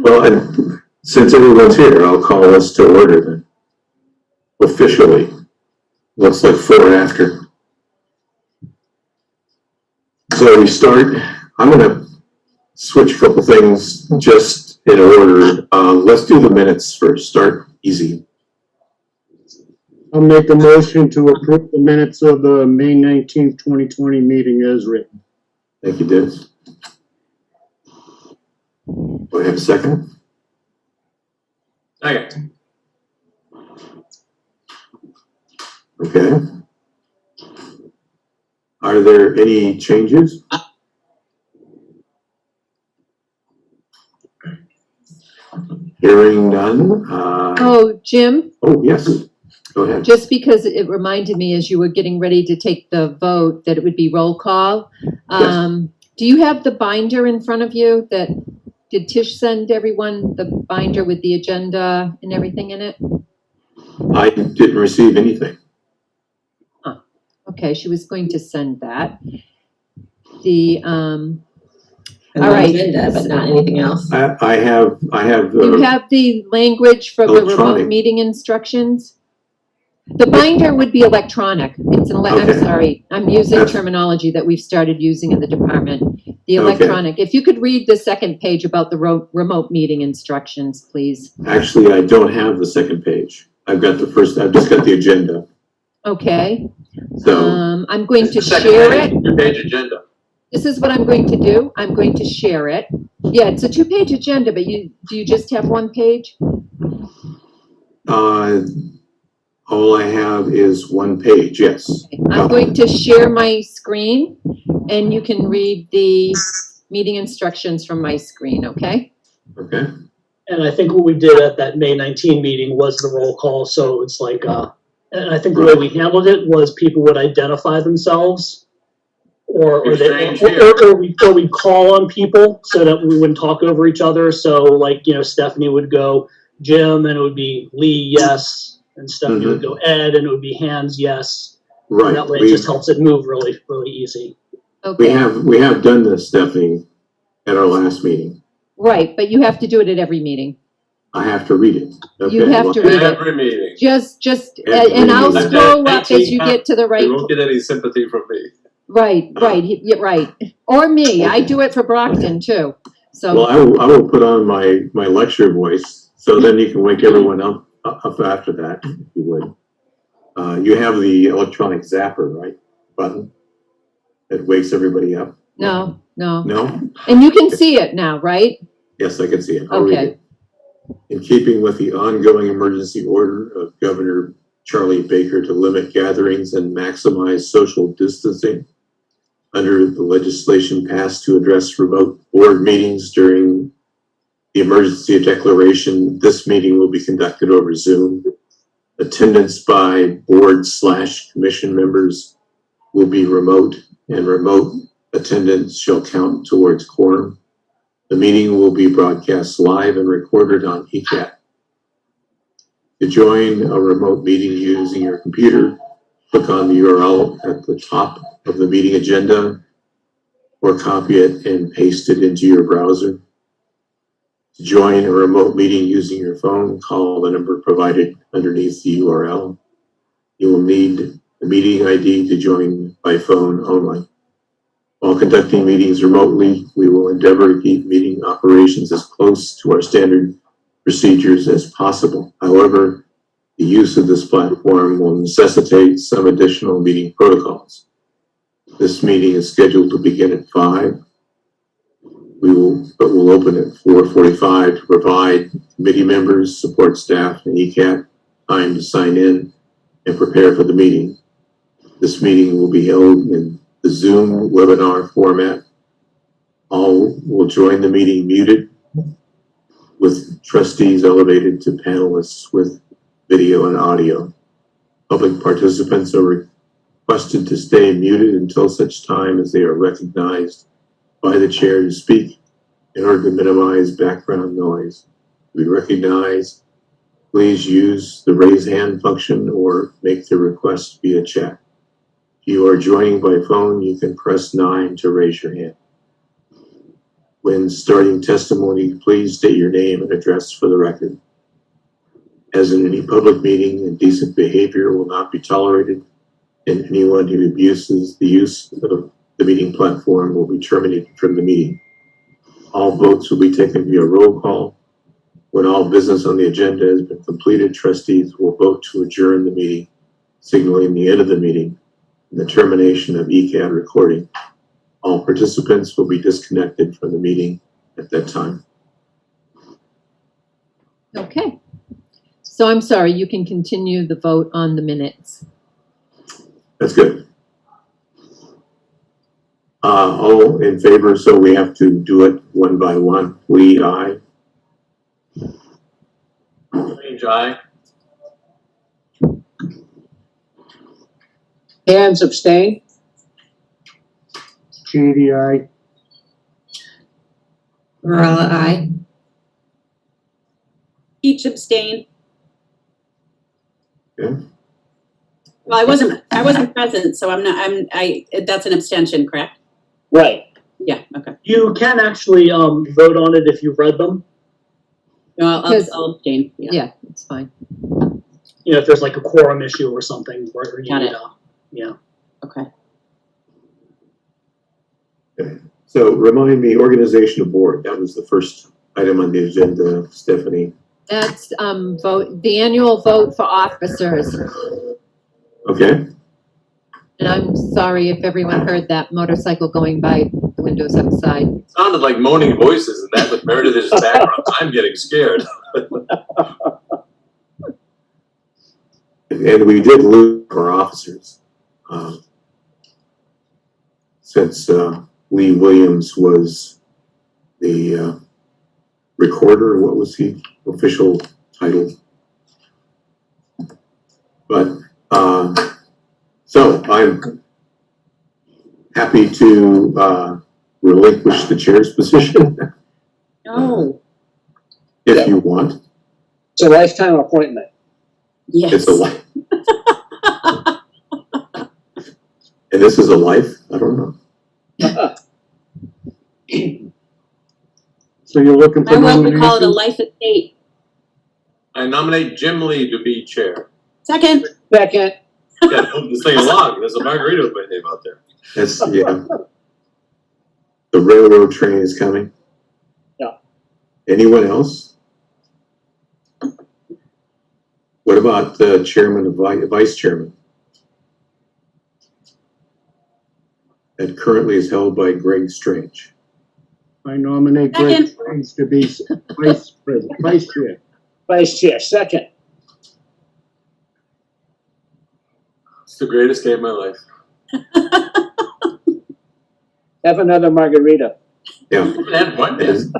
Well, and since everyone's here, I'll call us to order then. Officially. Looks like 4 after. So we start, I'm going to switch a couple things just in order. Let's do the minutes first. Start easy. I'll make a motion to approve the minutes of the May 19th, 2020 meeting as written. Thank you, Dennis. Do I have a second? Second. Okay. Are there any changes? Hearing none. Oh, Jim, Oh, yes. Go ahead. just because it reminded me as you were getting ready to take the vote that it would be roll call. Yes. Do you have the binder in front of you did Tish send everyone the binder with the agenda and everything in it? I didn't receive anything. Okay, she was going to send that. The, all And right. agenda, but not anything else. I have. You have the language from the Electronic. remote meeting instructions? The binder would be electronic. It's an, Okay. I'm sorry, I'm using That's- terminology that we've started using in the department. The Okay. electronic. If you could read the second page about the remote meeting instructions, please. Actually, I don't have the second page. I've just got the agenda. Okay. So, I'm going to The second share page, it. 2-page agenda. This is what I'm going to do. I'm going to share it. Yeah, it's a 2-page agenda, but do you just have 1 page? all I have is 1 page, yes. I'm going to share my screen and you can read the meeting instructions from my screen, okay? Okay. And I think what we did at that May 19 meeting was the roll call. So it's like, and I think the way we handled it was people would identify themselves, or we'd call on people so that we wouldn't talk over each other. So like, you know, Stephanie would go Jim, and it would be Lee, yes, and Stephanie would go Ed, and it would be Hans, yes. Right. And that way it just helps it move really, really easy. Okay. We have done this, Stephanie, at our last meeting. Right, but you have to do it at every meeting. I have to read it. Okay, You have to read it. Every meeting. Just, Every and I'll meeting. scroll up as you get to the right. You won't get any sympathy from me. Right, right. Or me. I do it for Brockton too. So. Well, I will put on my lecture voice, so then you can wake everyone up after that, if you would. You have the electronic zapper, right? Button that wakes everybody up. No. No? And you can see it now, right? Yes, I can see it. I'll read Okay. it. In keeping with the ongoing emergency order of Governor Charlie Baker to limit gatherings and maximize social distancing, under the legislation passed to address remote board meetings during the emergency declaration, this meeting will be conducted over Zoom. Attendance by board/commission members will be remote, and remote attendance shall count towards quorum. The meeting will be broadcast live and recorded on ECAT. To join a remote meeting using your computer, click on the URL at the top of the meeting agenda or copy it and paste it into your browser. To join a remote meeting using your phone, call the number provided underneath the URL. You will need the meeting ID to join by phone only. While conducting meetings remotely, we will endeavor to keep meeting operations as close to our standard procedures as possible. However, the use of this platform will necessitate some additional meeting protocols. This meeting is scheduled to begin at 5. We'll open at 4:45 to provide committee members, support staff, and ECAT time to sign in and prepare for the meeting. This meeting will be held in the Zoom webinar format. All will join the meeting muted, with trustees elevated to panelists with video and audio. Public participants are requested to stay muted until such time as they are recognized by the chair to speak in order to minimize background noise. To be recognized, please use the raise hand function or make the request via chat. If you are joining by phone, you can press 9 to raise your hand. When starting testimony, please state your name and address for the record. As in any public meeting, indecent behavior will not be tolerated, and anyone who abuses the use of the meeting platform will be terminated from the meeting. All votes will be taken via roll call. When all business on the agenda has been completed, trustees will vote to adjourn the meeting, signaling the end of the meeting and the termination of ECAD recording. All participants will be disconnected from the meeting at that time. Okay. So I'm sorry, you can continue the vote on the minutes. That's good. All in favor, so we have to do it one by one. Lee, aye. Strange, aye. Hands abstain? JDI. Marilla, aye. Each abstain. Okay. Well, I wasn't present, so that's an abstention, correct? Right. Yeah, okay. You can actually vote on it if you've read them. No, I'll Because- I'll abstain, yeah. Yeah, it's fine. You know, if there's like a quorum issue or something where you Got need, it. yeah. Okay. So remind me, organization of board, that was the first item on the agenda, Stephanie. That's the annual vote for officers. Okay, And I'm sorry if everyone heard that motorcycle going by the windows outside. Sounded like moaning voices and that with Meredith in the background. I'm getting scared. and we did lose our officers. Since Lee Williams was the recorder, what was he official title? But so I'm happy to relinquish the chair's position Oh, if you want. It's a lifetime appointment. yes. It's a life. And this is a life? I don't know. So you're looking for I love to call it a nominations? life estate. I nominate Jim Lee to be chair. Second. Second. Yeah, move this thing along. There's a margarita with my name out there. That's, yeah. The railroad train is coming. Yeah. Anyone else? What about the chairman and vice chairman? That currently is held by Greg Strange. I nominate Greg Second. Strange to be vice president, vice chair. Vice chair, second. It's the greatest day of my life. Have another margarita. Yeah. I haven't had one yet. And,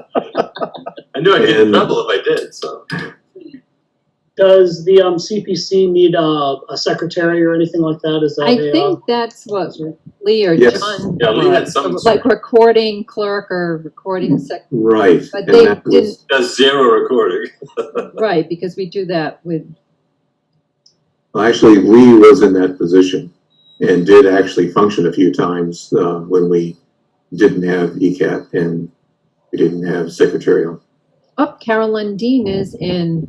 I knew I'd get in and- trouble if I did, so. Does the CPC need a secretary or anything like that? Is that I think that's what Lee or Yes. John. Yeah, Lee had was, some- like recording clerk or recording sec. right. But And they that was- didn't, Does zero recording. right, because we do that with, Actually, Lee was in that position and did actually function a few times when we didn't have ECAT and we didn't have secretarial. oh, Carolyn Dean is in.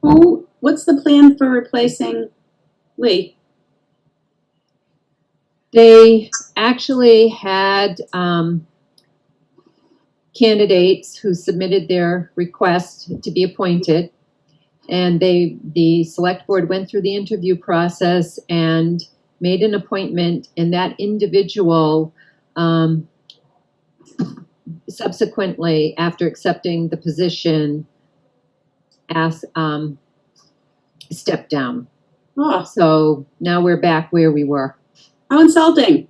Oh, What's the plan for replacing Lee? They actually had candidates who submitted their request to be appointed. And the select board went through the interview process and made an appointment, and that individual subsequently, after accepting the position, stepped down. Oh, So now we're back where we were. how insulting.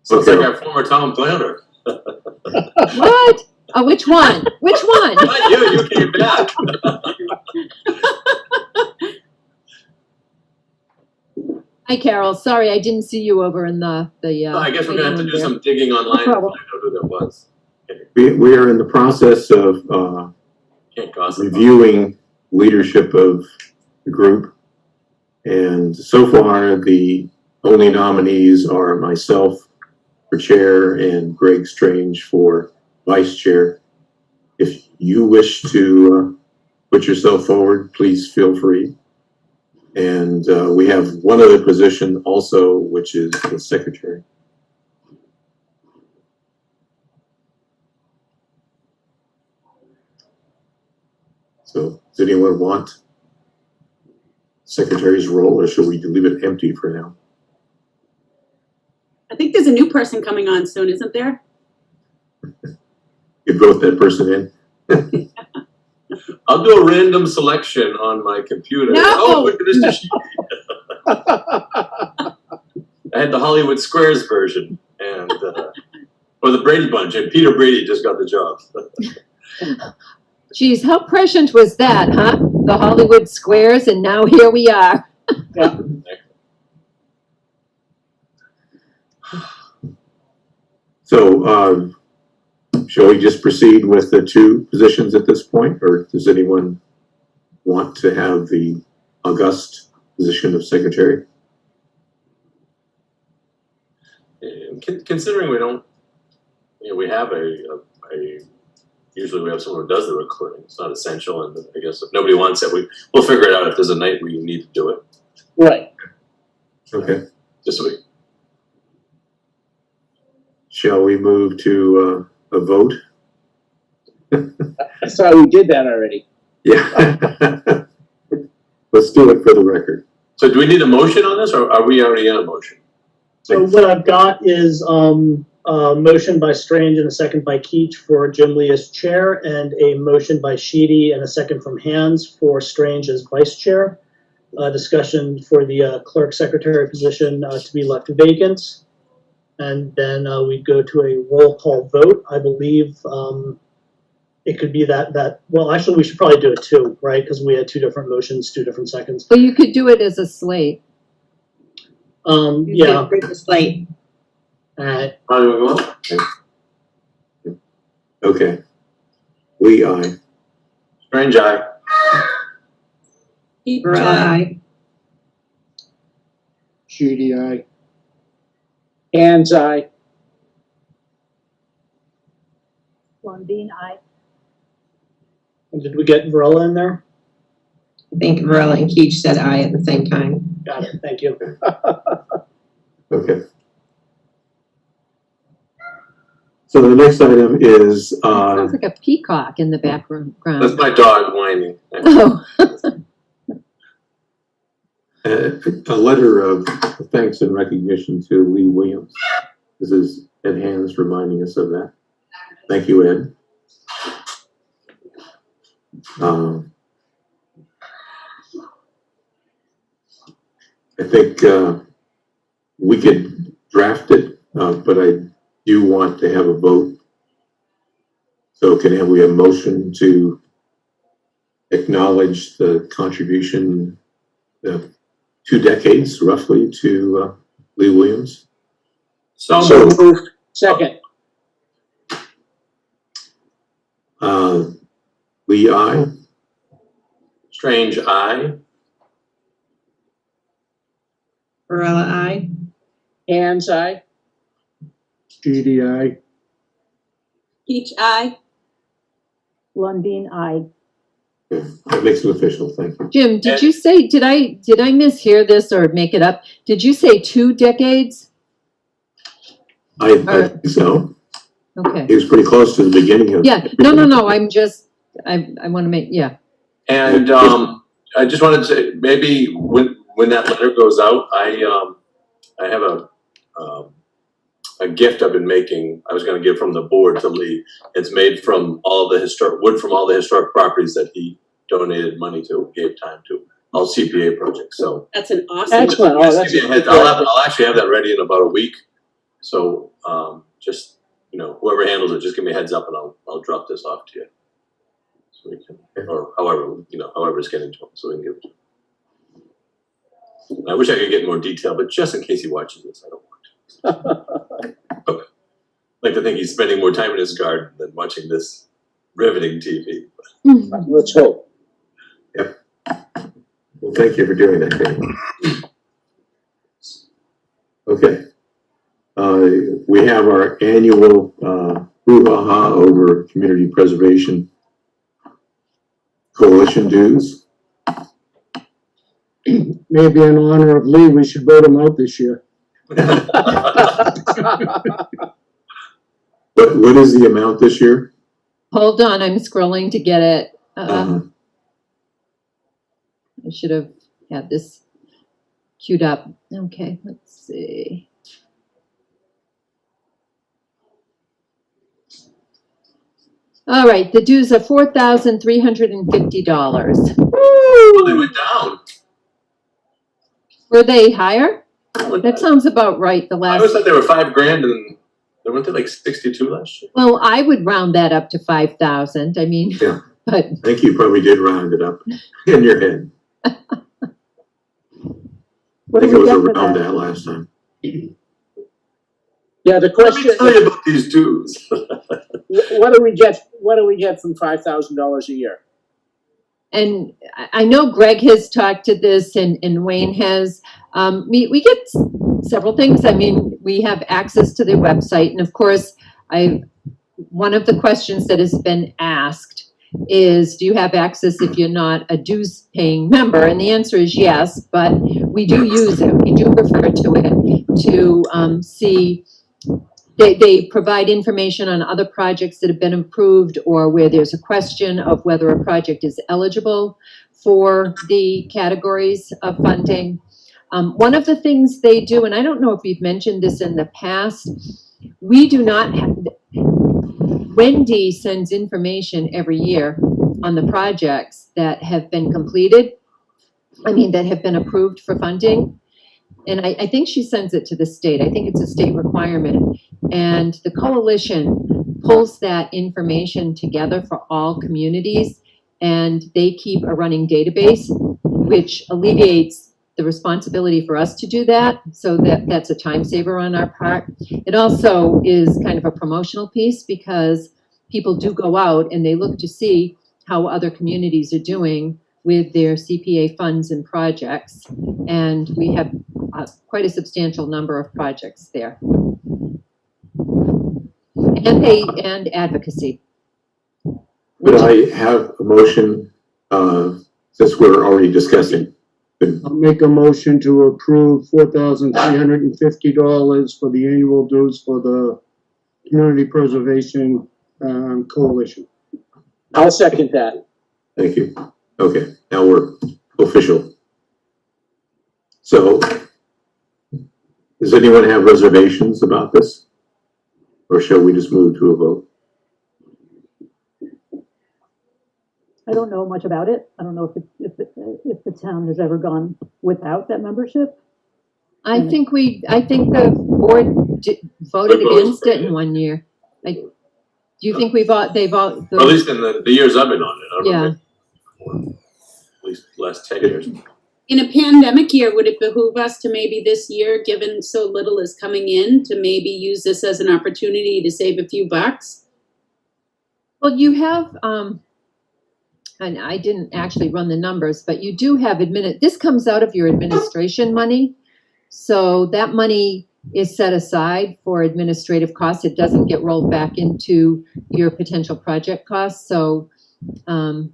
Sounds like our former town planner. What? Oh, which one? Which one? Not you came back. Hi, Carol. Sorry, I didn't see you over in the I guess we're gonna have to do there. some digging online to find problem. out who that was. we are in the process of Can't gossip. reviewing leadership of the group. And so far, the only nominees are myself for chair and Greg Strange for vice chair. If you wish to put yourself forward, please feel free. And we have one other position also, which is the secretary. So does anyone want secretary's role, or should we leave it empty for now? I think there's a new person coming on soon, isn't there? You vote that person in? I'll do a random selection on my computer. No! Oh, look at Mr. Sheehy. I had the Hollywood Squares version, and or the Brady Bunch, and Peter Brady just got the job. Geez, how prescient was that, huh? The Hollywood Squares, and now here we are. Yeah. So shall we just proceed with the two positions at this point, or does anyone want to have the august position of secretary? Considering we don't, we have usually we have someone who does the recording. It's not essential, and I guess if nobody wants it, we'll figure it out if there's a night we need to do it. Right. Okay. Just so we. Shall we move to a vote? I thought we did that already. Yeah. Let's do it for the record. So do we need a motion on this, or are we already in a motion? So what I've got is a motion by Strange and a second by Keach for Jim Lee as chair, and a motion by Sheedy and a second from Hands for Strange as vice chair. Discussion for the clerk secretary position to be left vacant. And then we'd go to a roll call vote. I believe it could be that, well, actually, we should probably do it too, right? Because we had two different motions, 2 different seconds. Well, you could do it as a slate. Yeah. Bring the slate. All right. How do we go? Okay. Lee, aye. Strange eye. Varela, aye. Sheedy, aye. Hands aye. Lundin, aye. And did we get Varela in there? I think Varela and Keach said aye at the same time. Got it. Thank you. Okay. So the next item is Sounds like a peacock in the background. That's my dog whining. Oh. a letter of thanks and recognition to Lee Williams. This is Ed Hands reminding us of that. Thank you, Ed. I think we could draft it, but I do want to have a vote. So can we have a motion to acknowledge the contribution of 2 decades, roughly, to Lee Williams? So Moved. Second. Lee, aye. Strange eye. Varela, aye. Hands aye. Sheedy, aye. Each eye. Lundin, aye. Okay. That makes it official. Thank you. Jim, did you say, did I mishear this or make it up? Did you say 2 decades? I think so. Okay. He was pretty close to the beginning of. Yeah, no, I'm just, I want to make, yeah. And I just wanted to say, maybe when that letter goes out, I have a gift I've been making. I was going to give from the board to Lee. It's made from all the wood from all the historic properties that he donated money to, gave time to, all CPA projects. So That's an awesome. Excellent. Oh, that's I'll actually have that ready in about a week. So just whoever handles it, just give me a heads up, and I'll drop this off to you. So we can, or however it's getting to him, so we can give it to him. I wish I could get more detail, but just in case he watches this, I don't want to. Okay. I like to think he's spending more time in his garden than watching this riveting TV. Let's hope. Well, thank you for doing that, Dave. We have our annual brouhaha over community preservation coalition dues. Maybe in honor of Lee, we should vote him out this year. What is the amount this year? Hold on, I'm scrolling to get it. Uh, I should have had this queued up. Okay, let's see. All right, the dues are $4,350. Oh, they went down. Were they higher? That sounds about right. The I last. always thought they were $5,000 and they went to like 62 last year. Well, I would round that up to 5,000. I mean, Yeah. but I think you probably did round it up in your head. I think it was around that last time. Yeah, the Let me question, tell you about these dues. what do we get from $5,000 a year? and I know Greg has talked to this and Wayne has. We get several things. I mean, we have access to their website, and of course, one of the questions that has been asked is, do you have access if you're not a dues paying member? And the answer is yes, but we do use it. We do refer to it to see. They provide information on other projects that have been approved or where there's a question of whether a project is eligible for the categories of funding. One of the things they do, and I don't know if we've mentioned this in the past, we do not have, Wendy sends information every year on the projects that have been completed, that have been approved for funding. And I think she sends it to the state. I think it's a state requirement. And the coalition pulls that information together for all communities, and they keep a running database, which alleviates the responsibility for us to do that. So that's a time saver on our part. It also is kind of a promotional piece because people do go out and they look to see how other communities are doing with their CPA funds and projects. And we have quite a substantial number of projects there. And advocacy. But I have a motion, since we're already discussing. I'll make a motion to approve $4,350 for the annual dues for the Community Preservation Coalition. I'll second that. Thank you. Okay, now we're official. So, does anyone have reservations about this? Or shall we just move to a vote? I don't know much about it. I don't know if the town has ever gone without that membership. I think the board voted against it in one year. Do you think they've all? At least in the years I've been on it. I don't Yeah. know. At least the last 10 years. In a pandemic year, would it behoove us to maybe this year, given so little is coming in, to maybe use this as an opportunity to save a few bucks? Well, you have, and I didn't actually run the numbers, but you do have this comes out of your administration money. So that money is set aside for administrative costs. It doesn't get rolled back into your potential project costs. So, and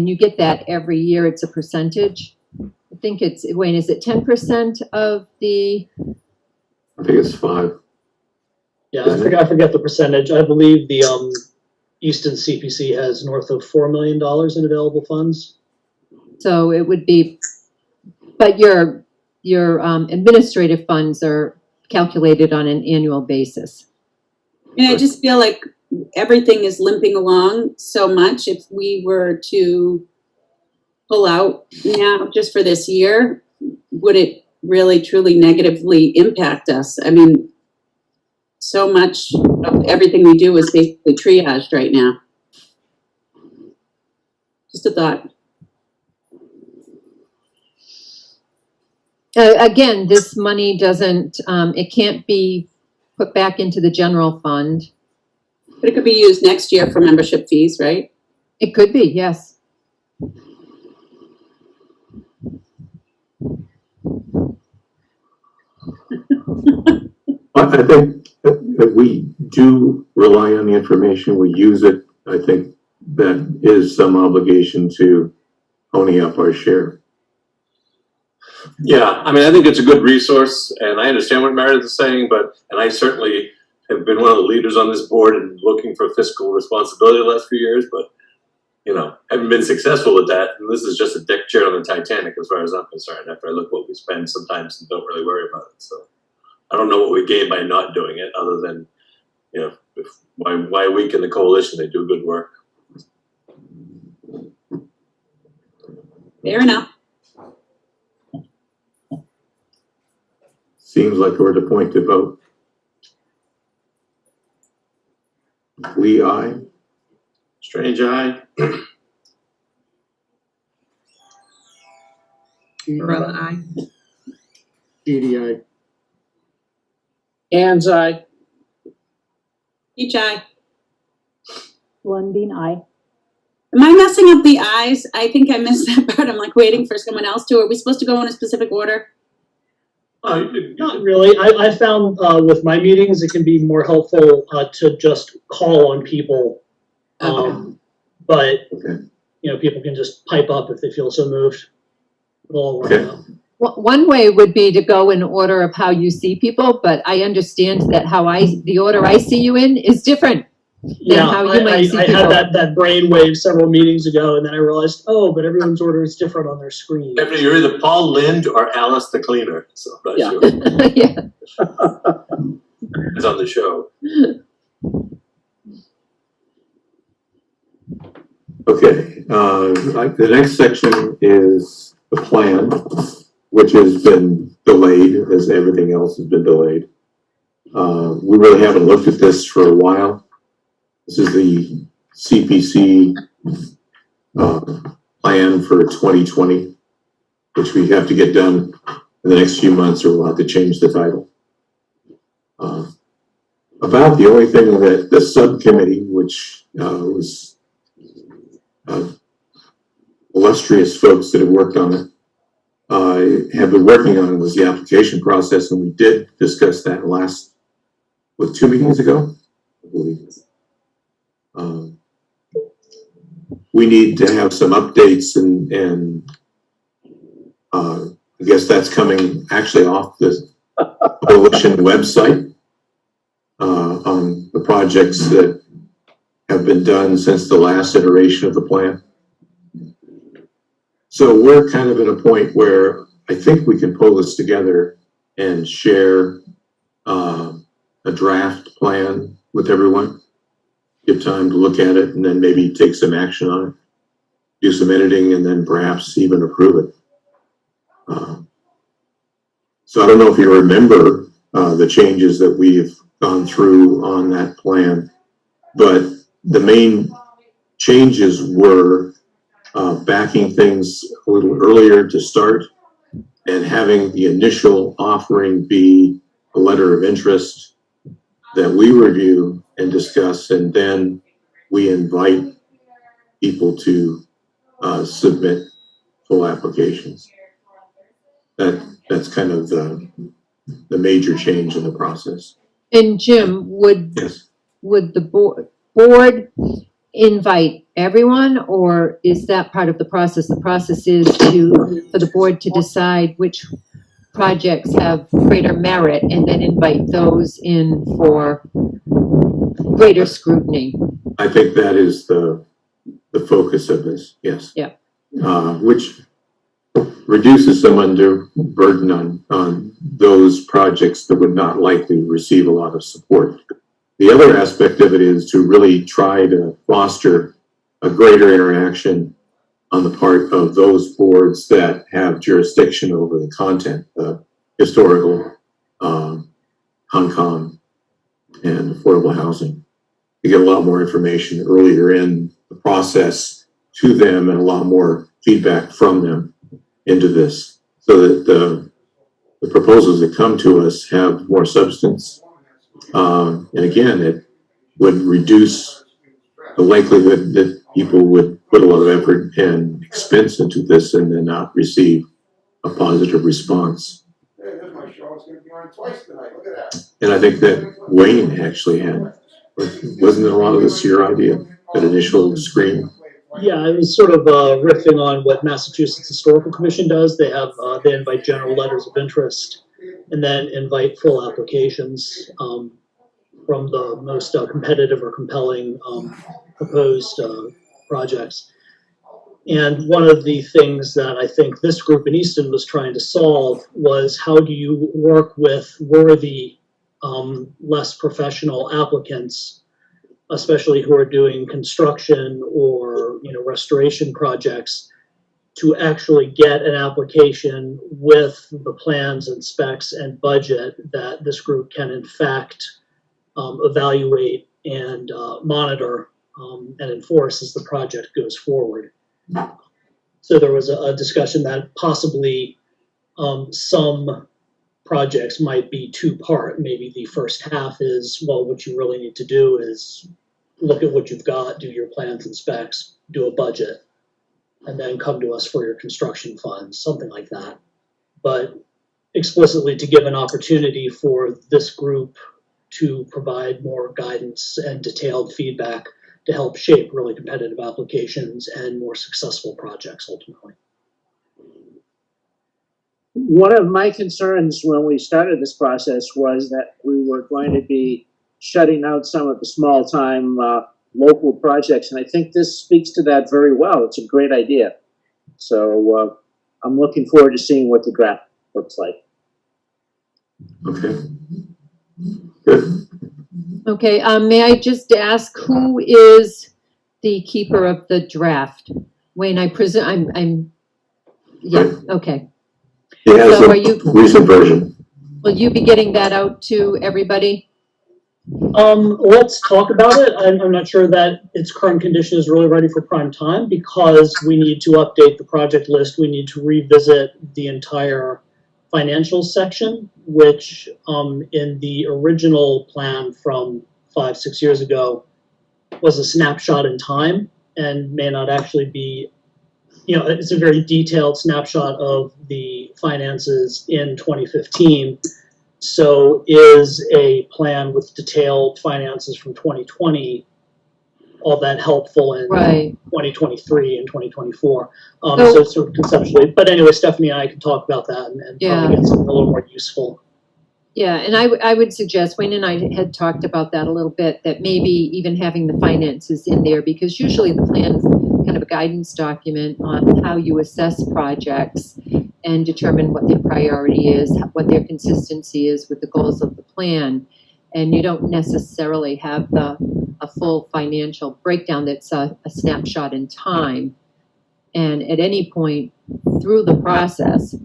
you get that every year. It's a percentage. I think it's, Wayne, is it 10% of the? I think it's 5. Yeah, I forget the percentage. I believe the Easton CPC has north of $4 million in available funds. So it would be, but your administrative funds are calculated on an annual basis. And I just feel like everything is limping along so much. If we were to pull out now just for this year, would it really truly negatively impact us? I mean, so much of everything we do is basically triaged right now. Just a thought. Again, this money doesn't, it can't be put back into the general fund. But it could be used next year for membership fees, right? It could be, yes. I think that we do rely on the information, we use it. I think that is some obligation to pony up our share. Yeah, I mean, I think it's a good resource, and I understand what Meredith is saying, and I certainly have been one of the leaders on this board and looking for fiscal responsibility the last few years, but, you know, haven't been successful with that. And this is just a deck chair on the Titanic as far as I'm concerned, after I look what we spend sometimes and don't really worry about it. So I don't know what we gain by not doing it, other than, you know, why weaken the coalition? They do good work. Fair enough. Seems like we're at a point to vote. Lee, aye. Strange eye. Varela, aye. DDI. Anne's eye. Each eye. Lundin, aye. Am I messing up the eyes? I think I missed that part. I'm like waiting for someone else to. Are we supposed to go in a specific order? Not really. I found with my meetings, it can be more helpful to just call on people. But, Okay. you know, people can just pipe up if they feel so moved. It'll all work Okay. out. One way would be to go in order of how you see people, but I understand that the order I see you in is different. Yeah, how you might see I people. had that brain wave several meetings ago, and then I realized, oh, but everyone's order is different on their screen. Definitely, you're either Paul Lind or Alice the Cleaner, so I'm not Yeah. sure. Yeah. It's on the show. Okay, the next section is the plan, which has been delayed, as everything else has been delayed. We really haven't looked at this for a while. This is the CPC plan for 2020, which we have to get done in the next few months, or we'll have to change the title. About the only thing that the subcommittee, which was illustrious folks that have worked on it, have been working on, was the application process, and we did discuss that last, 2 meetings ago, I believe. We need to have some updates, and I guess that's coming actually off the coalition website on the projects that have been done since the last iteration of the plan. So we're kind of at a point where I think we can pull this together and share a draft plan with everyone. Give time to look at it, and then maybe take some action on it, do some editing, and then perhaps even approve it. So I don't know if you remember the changes that we've gone through on that plan, but the main changes were backing things a little earlier to start, and having the initial offering be a letter of interest that we review and discuss, and then we invite people to submit full applications. That's kind of the major change in the process. And Jim, would Yes. the board invite everyone, or is that part of the process? The process is for the board to decide which projects have greater merit, and then invite those in for greater scrutiny. I think that is the focus of this, yes. Yeah. Which reduces some undue burden on those projects that would not likely receive a lot of support. The other aspect of it is to really try to foster a greater interaction on the part of those boards that have jurisdiction over the content, historical, Concom, and affordable housing. To get a lot more information earlier in the process to them, and a lot more feedback from them into this, so that the proposals that come to us have more substance. And again, it would reduce the likelihood that people would put a lot of effort and expense into this and then not receive a positive response. was gonna be on twice tonight, look at that. And I think that Wayne actually had, wasn't it a lot of this your idea, that initial screen? Yeah, it was sort of riffing on what Massachusetts Historical Commission does. They have they invite general letters of interest and then invite full applications from the most competitive or compelling proposed projects. And one of the things that I think this group in Easton was trying to solve was how do you work with worthy, less professional applicants, especially who are doing construction or restoration projects, to actually get an application with the plans and specs and budget that this group can in fact evaluate and monitor and enforce as the project goes forward. So there was a discussion that possibly some projects might be two-part. Maybe the first half is, well, what you really need to do is look at what you've got, do your plans and specs, do a budget, and then come to us for your construction funds, something like that. But explicitly to give an opportunity for this group to provide more guidance and detailed feedback to help shape really competitive applications and more successful projects ultimately. One of my concerns when we started this process was that we were going to be shutting out some of the small-time local projects, and I think this speaks to that very well. It's a great idea. So I'm looking forward to seeing what the draft looks like. Okay. Good. Okay, may I just ask who is the keeper of the draft? Wayne, I presume, I'm, yeah, okay. He has So a are you- recent version. Will you be getting that out to everybody? Let's talk about it. I'm not sure that its current condition is really ready for prime time because we need to update the project list. We need to revisit the entire financial section, which in the original plan from 5-6 years ago was a snapshot in time and may not actually be, it's a very detailed snapshot of the finances in 2015. So is a plan with detailed finances from 2020 all that helpful in Right. 2023 and 2024? So- So sort of conceptually, but anyway, Stephanie and I can talk about that and Yeah. probably get something a little more useful. Yeah, and I would suggest, Wayne and I had talked about that a little bit, that maybe even having the finances in there, because usually the plan is kind of a guidance document on how you assess projects and determine what their priority is, what their consistency is with the goals of the plan. And you don't necessarily have a full financial breakdown that's a snapshot in time. And at any point through the process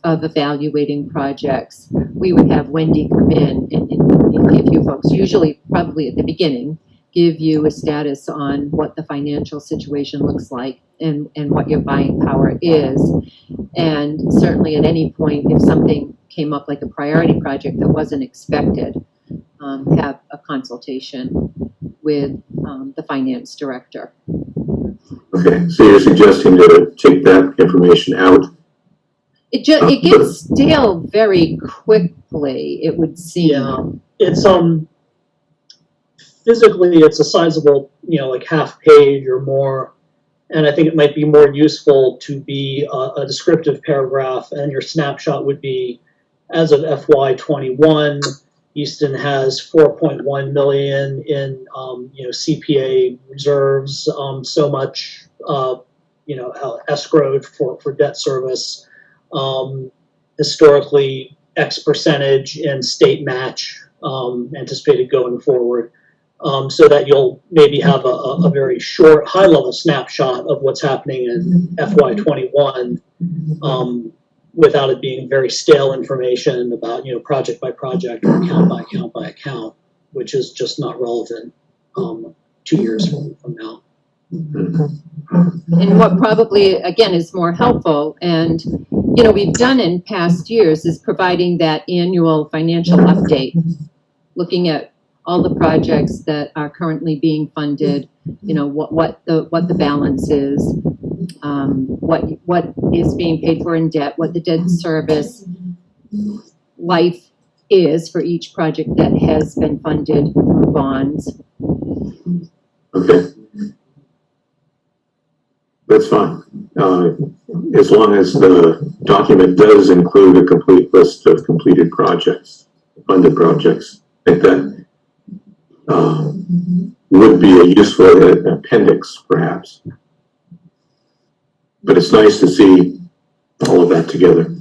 of evaluating projects, we would have Wendy come in and give you folks, usually probably at the beginning, give you a status on what the financial situation looks like and what your buying power is. And certainly at any point, if something came up like a priority project that wasn't expected, have a consultation with the finance director. Okay, so you're suggesting to take that information out? It gets stale very quickly, it would seem. Yeah, it's physically it's a sizable, like half page or more, and I think it might be more useful to be a descriptive paragraph, and your snapshot would be, as of FY21, Easton has 4.1 million in CPA reserves, so much escrowed for debt service. Historically, X percentage in state match anticipated going forward, so that you'll maybe have a very short, high-level snapshot of what's happening in FY21 without it being very stale information about project by project or account by account by account, which is just not relevant 2 years from now. And what probably, again, is more helpful, and we've done in past years, is providing that annual financial update, looking at all the projects that are currently being funded, what the balance is, what is being paid for in debt, what the debt service life is for each project that has been funded through bonds. Okay. That's fine. As long as the document does include a complete list of completed projects, funded projects, I think that would be a useful appendix, perhaps. But it's nice to see all of that together.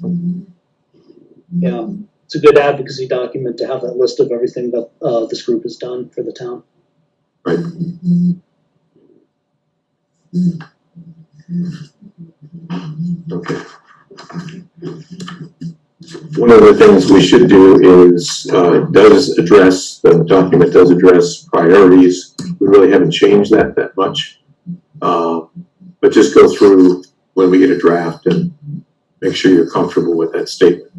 Yeah, it's a good advocacy document to have that list of everything that this group has done for the town. Right. Okay. One of the things we should do is, the document does address priorities. We really haven't changed that much. But just go through when we get a draft and make sure you're comfortable with that statement.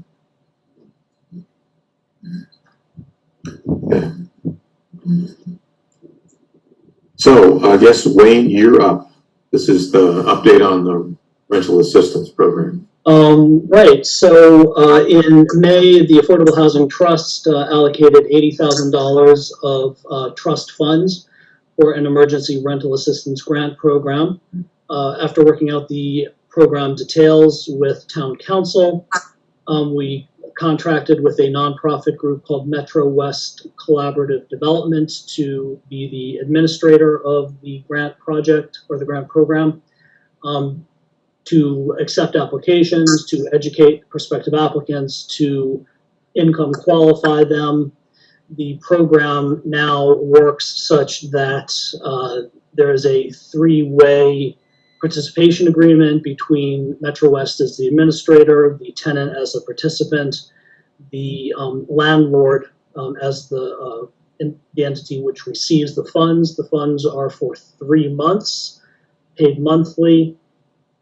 Okay. So I guess, Wayne, you're up. This is the update on the rental assistance program. Right, so in May, the Affordable Housing Trust allocated $80,000 of trust funds for an emergency rental assistance grant program. After working out the program details with town council, we contracted with a nonprofit group called Metro West Collaborative Development to be the administrator of the grant project or the grant program, to accept applications, to educate prospective applicants, to income qualify them. The program now works such that there is a three-way participation agreement between Metro West as the administrator, the tenant as a participant, the landlord as the entity which receives the funds. The funds are for 3 months, paid monthly,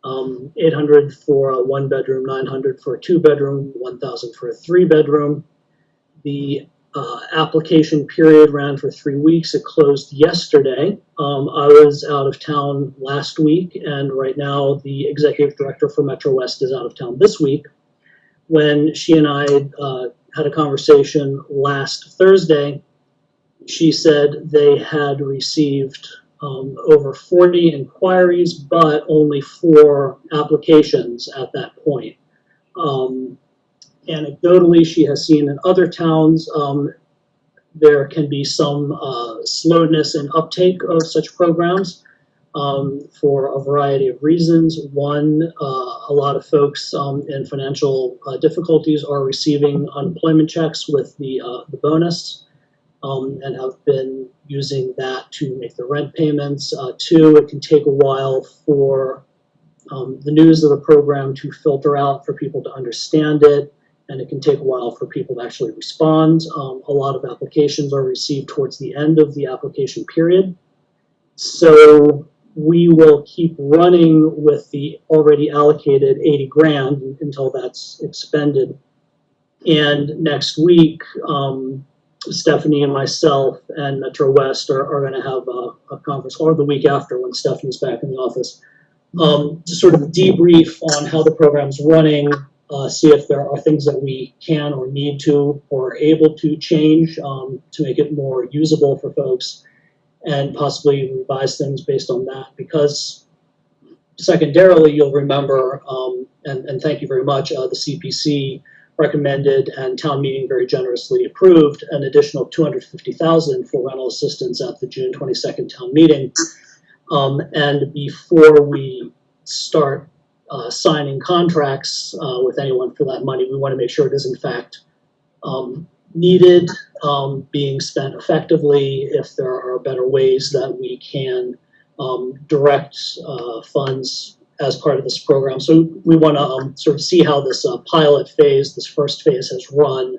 $800 for a 1-bedroom, $900 for a 2-bedroom, $1,000 for a 3-bedroom. The application period ran for 3 weeks. It closed yesterday. I was out of town last week, and right now the executive director for Metro West is out of town this week. When she and I had a conversation last Thursday, she said they had received over 40 inquiries, but only 4 applications at that point. Anecdotally, she has seen in other towns there can be some slowness in uptake of such programs for a variety of reasons. One, a lot of folks in financial difficulties are receiving unemployment checks with the bonus and have been using that to make their rent payments. 2, it can take a while for the news of the program to filter out for people to understand it, and it can take a while for people to actually respond. A lot of applications are received towards the end of the application period. So we will keep running with the already allocated 80 grand until that's expended. And next week, Stephanie and myself and Metro West are going to have a conference, or the week after when Stephanie's back in the office, to sort of debrief on how the program's running, see if there are things that we can or need to or are able to change to make it more usable for folks, and possibly revise things based on that. Because secondarily, you'll remember, and thank you very much, the CPC recommended and town meeting very generously approved an additional $250,000 for rental assistance at the June 22nd town meeting. And before we start signing contracts with anyone for that money, we want to make sure it is in fact needed, being spent effectively, if there are better ways that we can direct funds as part of this program. So we want to sort of see how this pilot phase, this first phase, has run,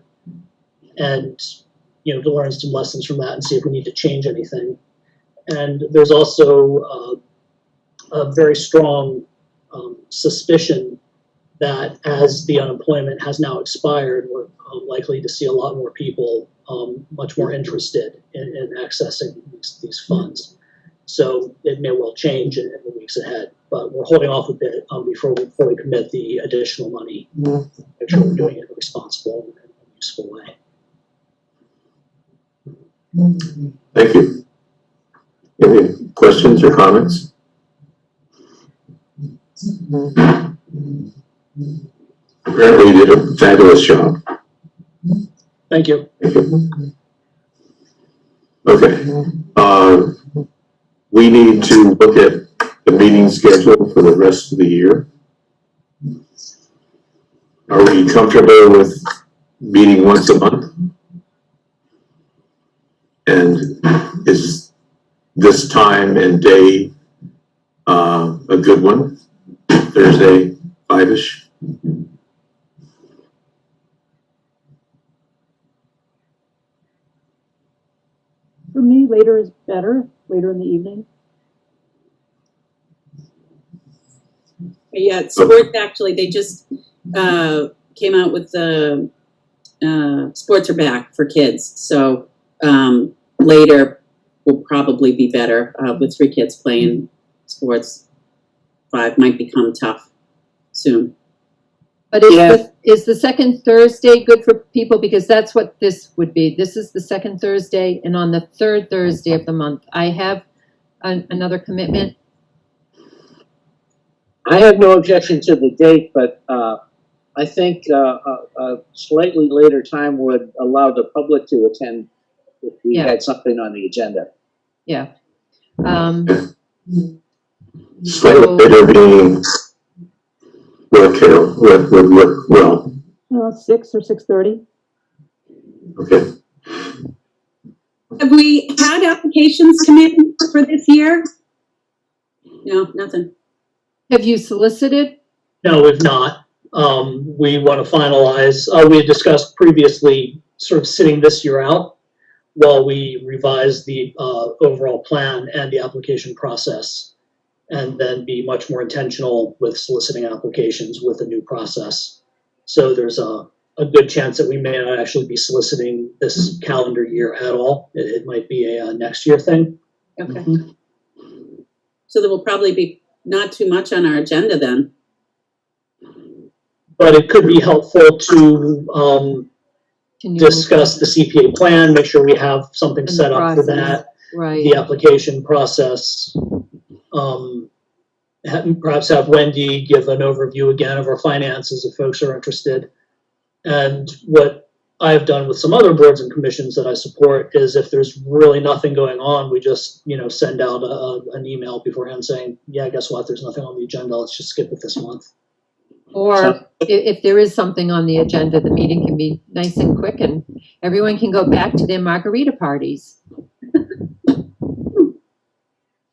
and to learn some lessons from that and see if we need to change anything. And there's also a very strong suspicion that as the unemployment has now expired, we're likely to see a lot more people much more interested in accessing these funds. So it may well change in the weeks ahead, but we're holding off a bit before we fully commit the additional money. Make sure we're doing it responsible and useful way. Thank you. Any questions or comments? Apparently you did a fabulous job. Thank you. Okay. We need to look at the meeting schedule for the rest of the year. Are we comfortable with meeting once a month? And is this time and day a good one? Thursday, 5-ish? For me, later is better, later in the evening. Yeah, sports actually, they just came out with the sports are back for kids. So later will probably be better with 3 kids playing sports. 5 might become tough soon. But is the second Thursday good for people? Because that's what this would be. This is the second Thursday, and on the third Thursday of the month, I have another commitment. I have no objection to the date, but I think a slightly later time would allow the public to attend if we had something on the agenda. Yeah. Slightly later being what, Carol? What would work well? 6 or 6:30. Okay. Have we had applications come in for this year? No, nothing. Have you solicited? No, we've not. We want to finalize, we had discussed previously sort of sitting this year out while we revise the overall plan and the application process, and then be much more intentional with soliciting applications with a new process. So there's a good chance that we may not actually be soliciting this calendar year at all. It might be a next year thing. Okay. So there will probably be not too much on our agenda then. But it could be helpful to discuss the CPA plan, make sure we have something set up for that. Right. The application process. Perhaps have Wendy give an overview again of our finances if folks are interested. And what I've done with some other boards and commissions that I support is if there's really nothing going on, we just, send out an email beforehand saying, yeah, guess what, there's nothing on the agenda, let's just skip it this month. Or if there is something on the agenda, the meeting can be nice and quick and everyone can go back to their margarita parties.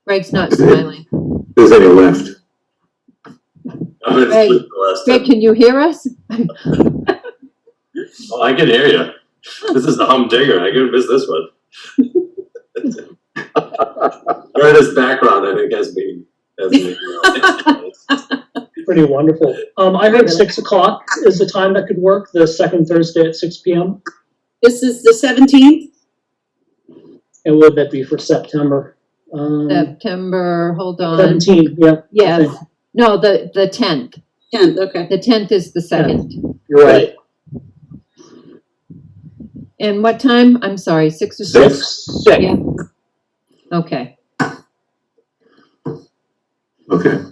Greg's not smiling. There's any left? Greg, can you hear us? Oh, I can hear you. This is the humdinger. I couldn't miss this one. Or this background, I think, has me. Pretty wonderful. I heard 6 o'clock is the time that could work, the second Thursday at 6 p.m. This is the 17th? And would that be for September? September, hold on. 17th, yeah. Yes. No, the 10th. 10th, okay. The 10th is the second. You're right. And what time? I'm sorry, 6 or 6? 6. Yeah. Okay. Okay.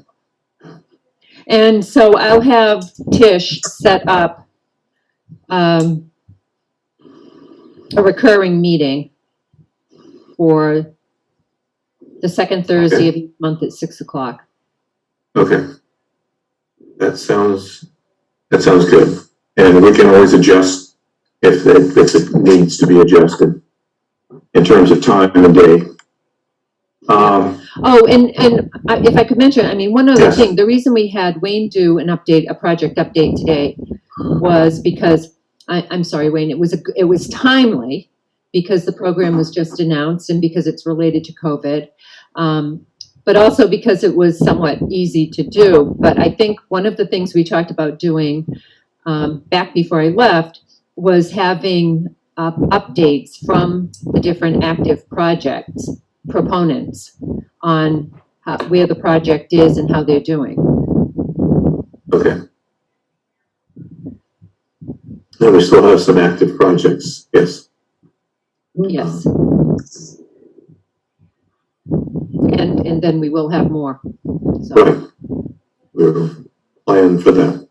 And so I'll have Tish set up a recurring meeting for the second Thursday of each month at 6 o'clock. Okay. That sounds good. And we can always adjust if it needs to be adjusted in terms of time and day. Oh, and if I could mention, one other Yes. thing, the reason we had Wayne do a project update today was because, I'm sorry, Wayne, it was timely because the program was just announced and because it's related to COVID, but also because it was somewhat easy to do. But I think one of the things we talked about doing back before I left was having updates from the different active projects proponents on where the project is and how they're doing. Okay. And we still have some active projects, yes. Yes. And then we will have more. So, Right. We're planning for that.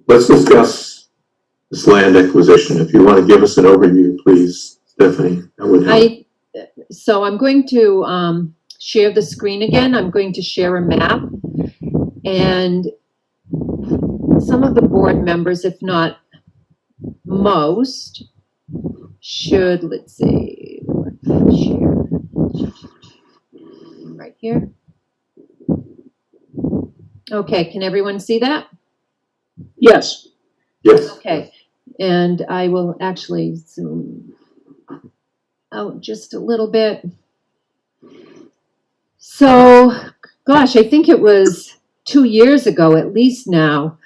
Let's discuss this land acquisition. If you want to give us an overview, please, Stephanie, that would help. So I'm going to share the screen again. I'm going to share a map. And some of the board members, if not most, should, let's see, share right here. Okay, can everyone see that? Yes. Yes. Okay, and I will actually zoom out just a little bit. So, gosh, I think it was 2 years ago, at least now,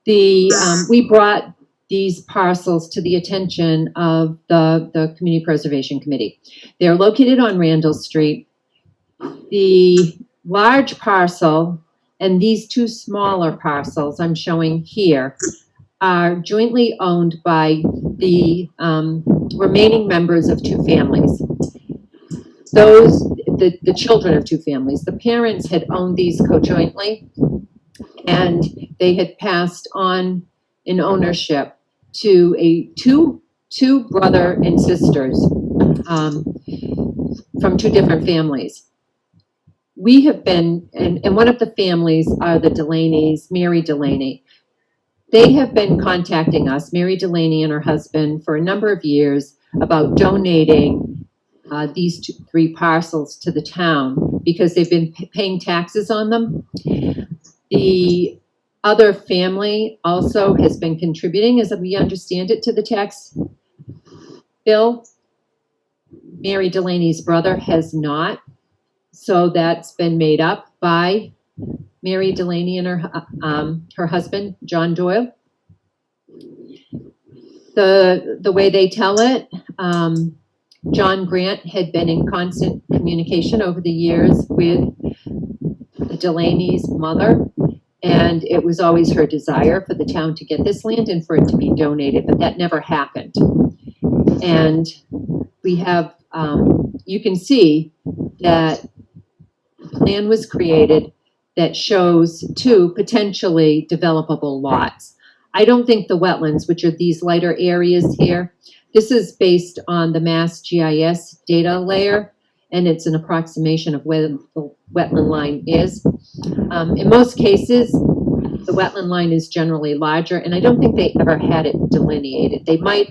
we brought these parcels to the attention of the Community Preservation Committee. They're located on Randall Street. The large parcel and these two smaller parcels I'm showing here are jointly owned by the remaining members of two families. Those, the children of two families, the parents had owned these co-jointly, and they had passed on in ownership to two brother and sisters from two different families. We have been, and one of the families are the Delaney's, Mary Delaney. They have been contacting us, Mary Delaney and her husband, for a number of years about donating these three parcels to the town because they've been paying taxes on them. The other family also has been contributing, as we understand it, to the tax bill. Mary Delaney's brother has not. So that's been made up by Mary Delaney and her husband, John Doyle. The way they tell it, John Grant had been in constant communication over the years with the Delaney's mother, and it was always her desire for the town to get this land and for it to be donated, but that never happened. And we have, you can see that a plan was created that shows two potentially developable lots. I don't think the wetlands, which are these lighter areas here, this is based on the Mass GIS data layer, and it's an approximation of where the wetland line is. In most cases, the wetland line is generally larger, and I don't think they ever had it delineated. They might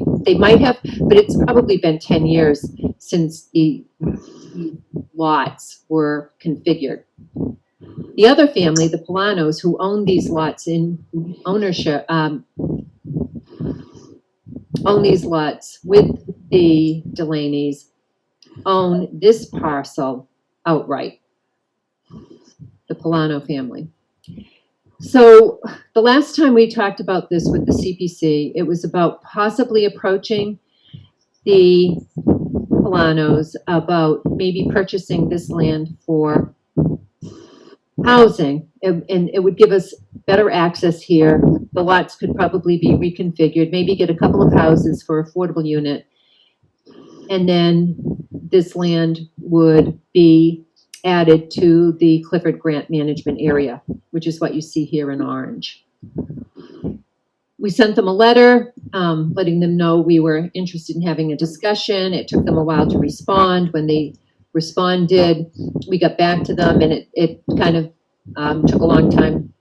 have, but it's probably been 10 years since the lots were configured. The other family, the Polanos, who own these lots in ownership, own these lots with the Delaney's, own this parcel outright, the Polano family. So the last time we talked about this with the CPC, it was about possibly approaching the Polanos about maybe purchasing this land for housing, and it would give us better access here. The lots could probably be reconfigured, maybe get a couple of houses for affordable unit, and then this land would be added to the Clifford Grant Management Area, which is what you see here in orange. We sent them a letter letting them know we were interested in having a discussion. It took them a while to respond. When they responded, we got back to them, and it kind of took a long time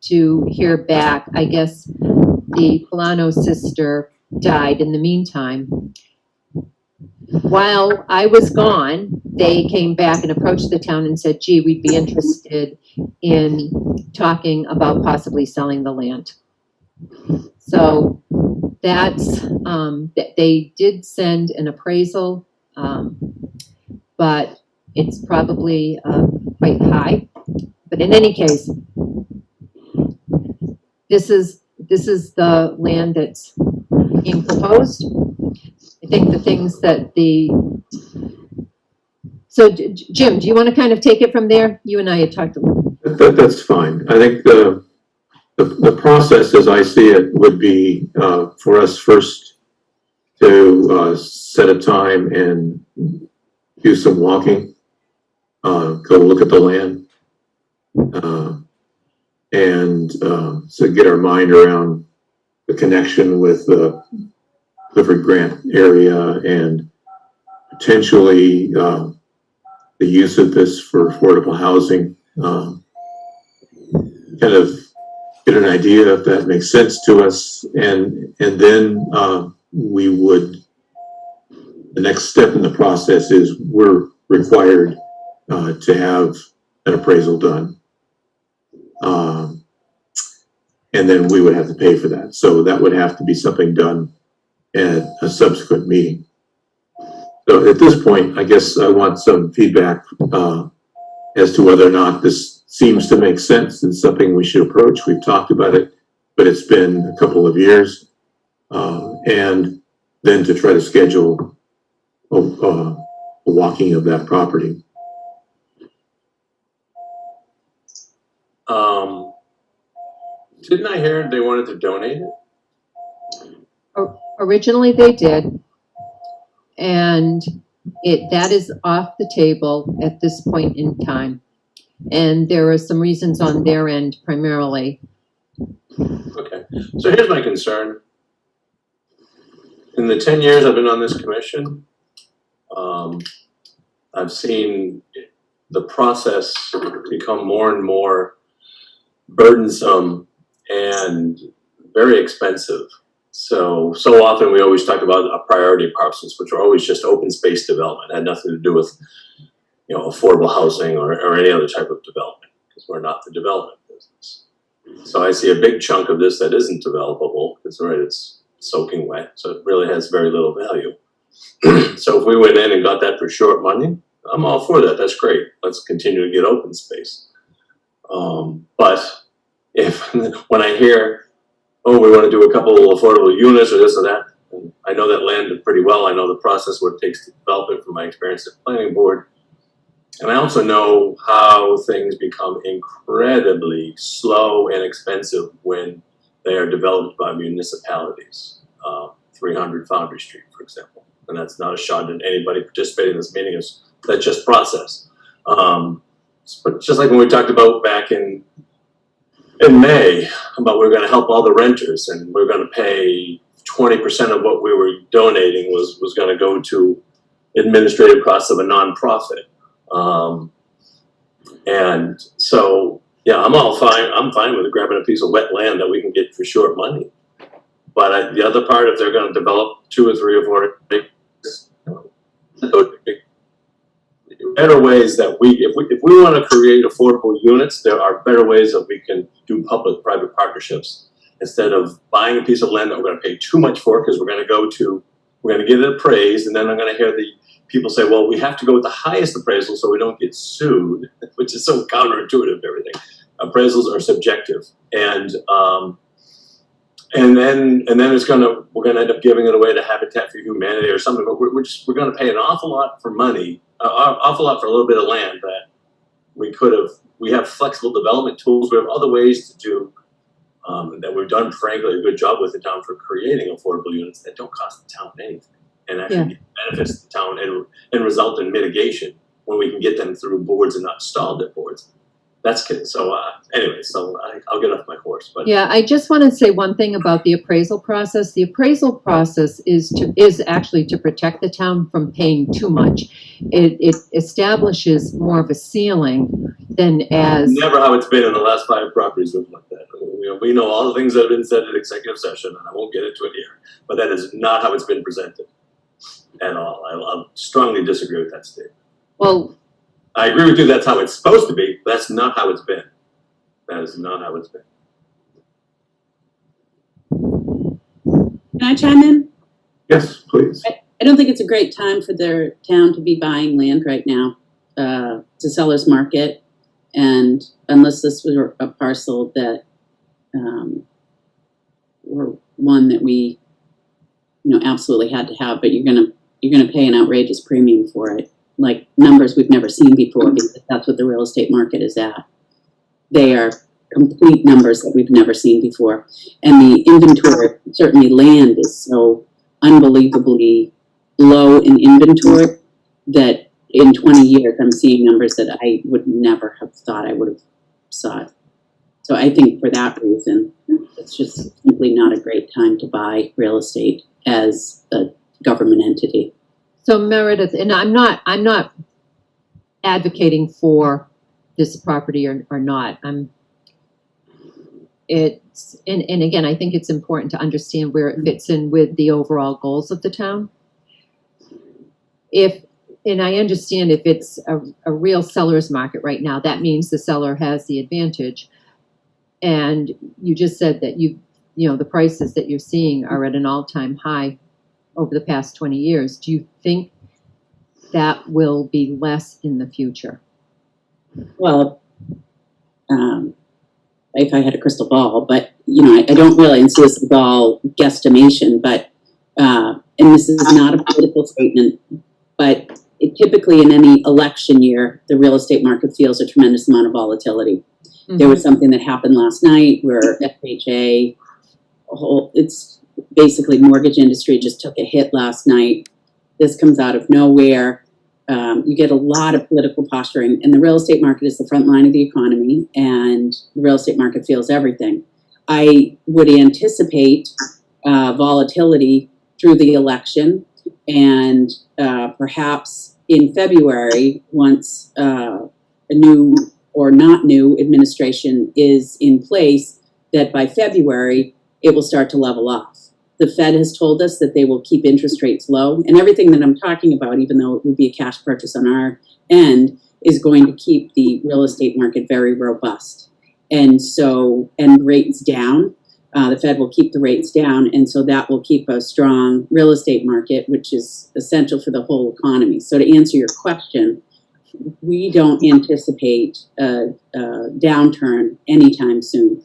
to hear back. I guess the Polano sister died in the meantime. While I was gone, they came back and approached the town and said, gee, we'd be interested in talking about possibly selling the land. So that's, they did send an appraisal, but it's probably quite high. But in any case, this is the land that's being proposed. I think the things that so Jim, do you want to kind of take it from there? You and I had talked a That's fine. I think the process, as I see it, would be for us first to set a time and do some walking, go look at the land, and so get our mind around the connection with the Clifford Grant area and potentially the use of this for affordable housing. Kind of get an idea if that makes sense to us, and then we would. The next step in the process is we're required to have an appraisal done, and then we would have to pay for that. So that would have to be something done at a subsequent meeting. So at this point, I guess I want some feedback as to whether or not this seems to make sense and something we should approach. We've talked about it, but it's been a couple of years. And then to try to schedule a walking of that property. Didn't I hear they wanted to donate it? Originally they did, and that is off the table at this point in time. And there are some reasons on their end primarily. Okay, so here's my concern. In the 10 years I've been on this commission, I've seen the process become more and more burdensome and very expensive. So often we always talk about priority parcels, which are always just open space development. It had nothing to do with, affordable housing or any other type of development, because we're not the development business. So I see a big chunk of this that isn't developable because it's soaking wet, so it really has very little value. So if we went in and got that for short money, I'm all for that. That's great. Let's continue to get open space. But when I hear, oh, we want to do a couple of affordable units or this or that, and I know that land pretty well. I know the process, what it takes to develop it from my experience at the planning board. And I also know how things become incredibly slow and expensive when they are developed by municipalities. 300 Foundry Street, for example. And that's not a shot at anybody participating in this meeting. That's just process. But just like when we talked about back in May, about we're going to help all the renters and we're going to pay 20% of what we were donating was going to go to administrative costs of a nonprofit. And so, yeah, I'm fine. I'm fine with grabbing a piece of wet land that we can get for short money. But the other part, if they're going to develop 2 or 3 or 4 acres, better ways that if we want to create affordable units, there are better ways that we can do public-private partnerships instead of buying a piece of land that we're going to pay too much for because we're going to get it appraised, and then I'm going to hear the people say, well, we have to go with the highest appraisal so we don't get sued, which is so counterintuitive to everything. Appraisals are subjective, and then we're gonna end up giving it away to Habitat for Humanity or something. But we're gonna pay an awful lot for money, awful lot for a little bit of land that we have flexible development tools. We have other ways to do that we've done, frankly, a good job with the town for creating affordable units that don't cost the town anything and actually get benefits to the town and result in mitigation when we can get them through boards and not stalled at boards. That's good. So anyway, I'll get off my horse. But yeah, I just want to say one thing about the appraisal process. The appraisal process is actually to protect the town from paying too much. It establishes more of a ceiling than as never how it's been in the last 5 properties we've looked at. We know all the things that have been said at executive session, and I won't get into it here. But that is not how it's been presented at all. I strongly disagree with that statement. well. I agree with you, that's how it's supposed to be, but that's not how it's been. That is not how it's been. Can I chime in? Yes, please. I don't think it's a great time for their town to be buying land right now. It's a seller's market, and unless this were a parcel that or one that we absolutely had to have, but you're gonna pay an outrageous premium for it. Like numbers we've never seen before, because that's what the real estate market is at. they are complete numbers that we've never seen before. And the inventory, certainly land, is so unbelievably low in inventory that in 20 years I'm seeing numbers that I would never have thought I would have saw. So I think for that reason, it's just simply not a great time to buy real estate as a government entity. So Meredith, and I'm not advocating for this property or not. It's and again, I think it's important to understand where it fits in with the overall goals of the town. And I understand if it's a real seller's market right now, that means the seller has the advantage. And you just said that you know, the prices that you're seeing are at an all-time high over the past 20 years. Do you think that will be less in the future? Well, if I had a crystal ball, but you know, I don't really, and so this is all guesstimation, but and this is not a political statement, but typically in any election year, the real estate market feels a tremendous amount of volatility. Mm-hmm. There was something that happened last night where FHA, it's basically mortgage industry just took a hit last night. This comes out of nowhere. You get a lot of political posturing, and the real estate market is the front line of the economy, and the real estate market feels everything. I would anticipate volatility through the election, and perhaps in February, once a new or not new administration is in place, that by February, it will start to level off. The Fed has told us that they will keep interest rates low, and everything that I'm talking about, even though it would be a cash purchase on our end, is going to keep the real estate market very robust. And so, and rates down, the Fed will keep the rates down, and so that will keep a strong real estate market, which is essential for the whole economy. So to answer your question, we don't anticipate a downturn anytime soon.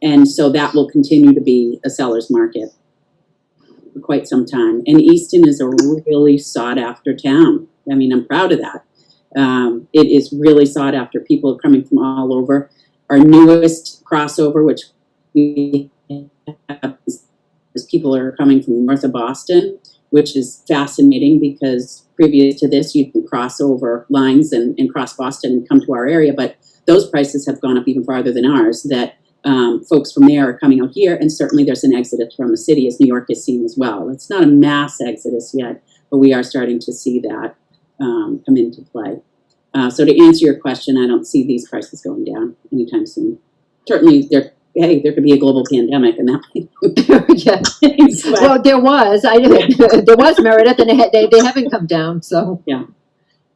And so that will continue to be a seller's market for quite some time. And Easton is a really sought after town. I mean, I'm proud of that. It is really sought after. People are coming from all over. Our newest crossover, which we have, is people are coming from north of Boston, which is fascinating because previous to this, you can cross over lines and cross Boston and come to our area. But those prices have gone up even farther than ours, that folks from there are coming out here, and certainly there's an exodus from the city, as New York is seen as well. It's not a mass exodus yet, but we are starting to see that come into play. So to answer your question, I don't see these prices going down anytime soon. Certainly, there could be a global pandemic, and that might yeah. Well, there was Meredith, and they haven't come down. So yeah.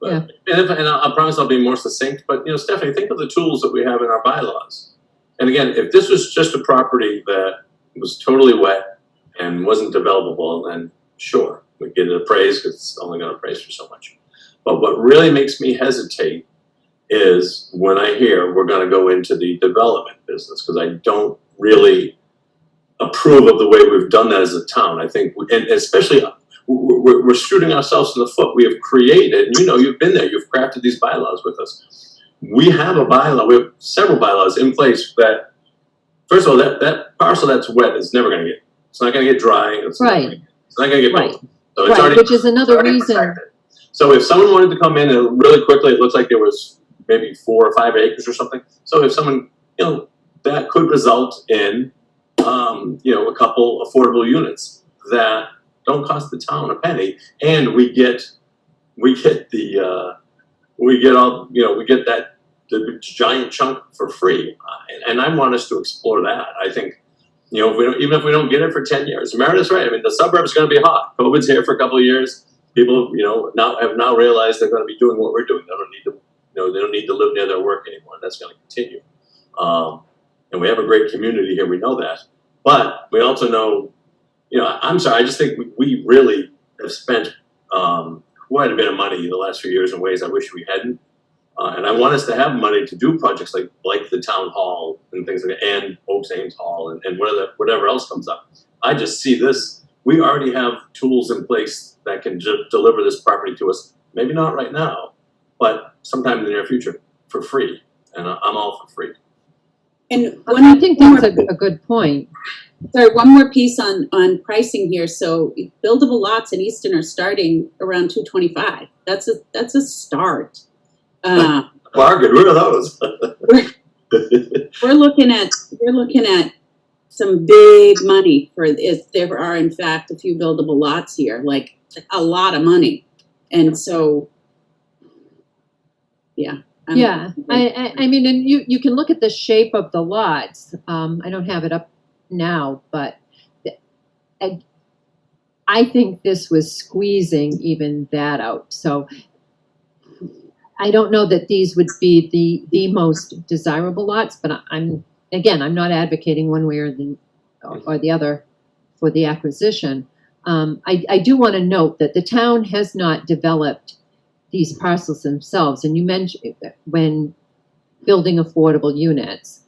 But, yeah. And I promise I'll be more succinct. But you know, Stephanie, think of the tools that we have in our bylaws. And again, if this was just a property that was totally wet and wasn't developable, then sure, we'd get it appraised because it's only going to appraise for so much. But what really makes me hesitate is when I hear we're going to go into the development business, because I don't really approve of the way we've done that as a town. I think, and especially, we're shooting ourselves in the foot. We have created, and you know, you've been there, you've crafted these bylaws with us. We have a bylaw, we have several bylaws in place that, first of all, that parcel that's wet is never going to get, it's not going to get dry. It's right. It's not going to get built. So it's right, already, which is another reason. Protected. So if someone wanted to come in and really quickly, it looks like there was maybe 4 or 5 acres or something. So if someone, you know, that could result in, you know, a couple affordable units that don't cost the town a penny, and we get that the giant chunk for free, and I want us to explore that. I think, you know, even if we don't get it for 10 years, Meredith's right. I mean, the suburbs are going to be hot. COVID's here for a couple of years. People, you know, have now realized they're going to be doing what we're doing. They don't need to, you know, they don't need to live near their work anymore. That's going to continue. And we have a great community here. We know that, but we also know, you know, I'm sorry. I just think we really have spent quite a bit of money in the last few years in ways I wish we hadn't. And I want us to have money to do projects like the town hall and things like that, and Oaks Ames Hall and whatever else comes up. I just see this. We already have tools in place that can deliver this property to us. Maybe not right now, but sometime in the near future for free. and I'm all for free. And I think that's a good point. sorry, one more piece on pricing here. So buildable lots in Easton are starting around 225. That's a start. Bargain, rid of those. We're looking at some big money for if there are in fact a few buildable lots here, like a lot of money. And so, yeah. Yeah, I mean, and you can look at the shape of the lots. I don't have it up now, but I think this was squeezing even that out. So I don't know that these would be the most desirable lots, but I'm not advocating one way or the other for the acquisition. I do want to note that the town has not developed these parcels themselves. And you mentioned when building affordable units,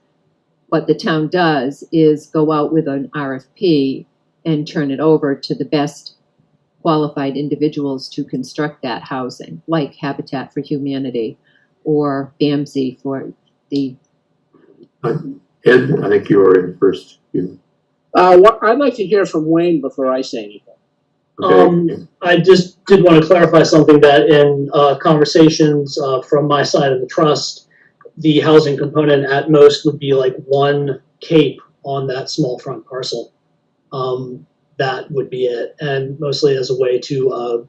what the town does is go out with an RFP and turn it over to the best qualified individuals to construct that housing, like Habitat for Humanity or BAMSI for the... Ed, I think you were in first. I'd like to hear from Wayne before I say anything. Okay. I just did want to clarify something that in conversations from my side of the trust, the housing component at most would be like one cape on that small front parcel. That would be it, and mostly as a way to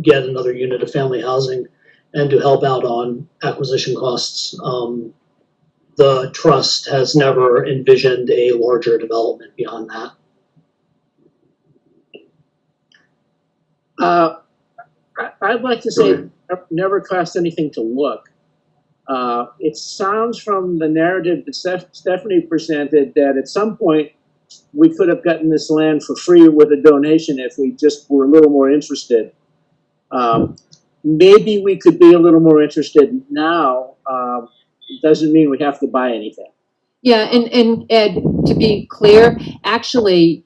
get another unit of family housing and to help out on acquisition costs. The trust has never envisioned a larger development beyond that. I'd like to say it never cost anything to look. It sounds from the narrative that Stephanie presented that at some point we could have gotten this land for free with a donation if we just were a little more interested. Maybe we could be a little more interested now. It doesn't mean we have to buy anything. Yeah, and Ed, to be clear, actually,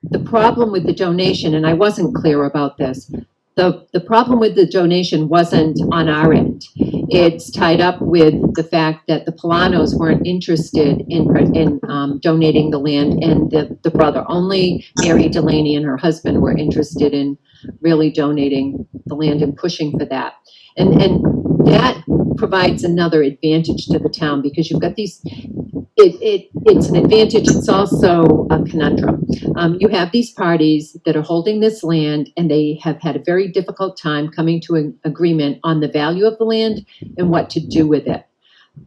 the problem with the donation, and I wasn't clear about this, the problem with the donation wasn't on our end. It's tied up with the fact that the Polanos weren't interested in donating the land, and the brother, only Mary Delaney and her husband were interested in really donating the land and pushing for that. And that provides another advantage to the town because you've got these, it's an advantage, it's also a conundrum. You have these parties that are holding this land and they have had a very difficult time coming to an agreement on the value of the land and what to do with it.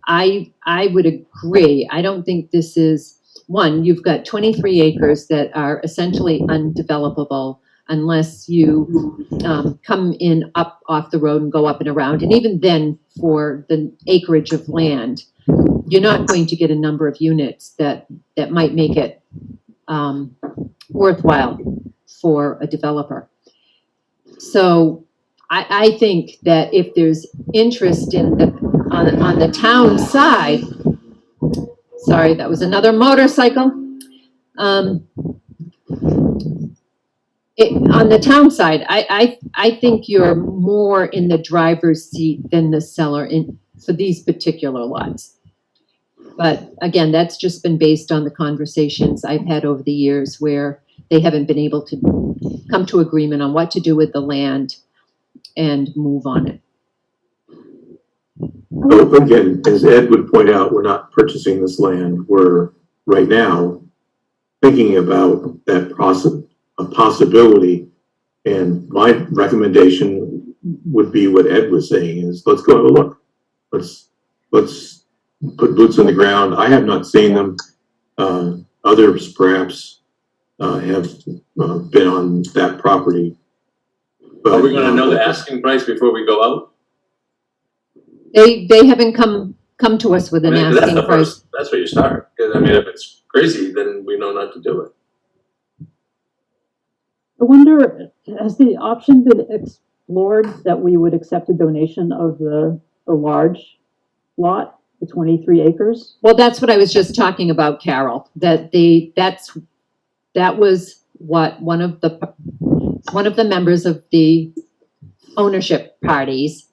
I would agree. I don't think this is, one, you've got 23 acres that are essentially undevelopable unless you come in up off the road and go up and around. And even then, for the acreage of land, you're not going to get a number of units that might make it worthwhile for a developer. So I think that if there's interest in on the town side, sorry, that was another motorcycle. On the town side, I think you're more in the driver's seat than the seller for these particular lots. But again, that's just been based on the conversations I've had over the years where they haven't been able to come to agreement on what to do with the land and move on it. So again, as Ed would point out, we're not purchasing this land. We're right now thinking about that process, a possibility. And my recommendation would be what Ed was saying is let's go have a look. Let's put boots on the ground. I have not seen them. Others perhaps have been on that property. But, are we going to know the asking price before we go out? They haven't come to us with an asking price. That's where you start. Because I mean, if it's crazy, then we know not to do it. I wonder, has the option been explored that we would accept a donation of the large lot, the 23 acres? Well, that's what I was just talking about, Carol, that was what one of the members of the ownership parties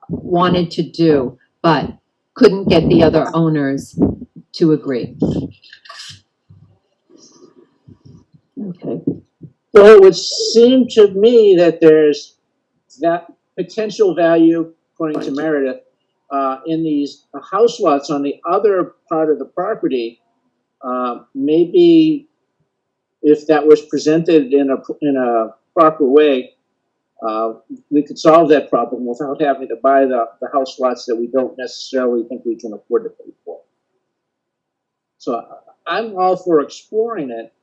wanted to do. But couldn't get the other owners to agree. Okay. Well, it would seem to me that there's that potential value, according to Meredith, in these house lots on the other part of the property. Maybe if that was presented in a proper way, we could solve that problem without having to buy the house lots that we don't necessarily think we can afford to pay for. So I'm all for exploring it.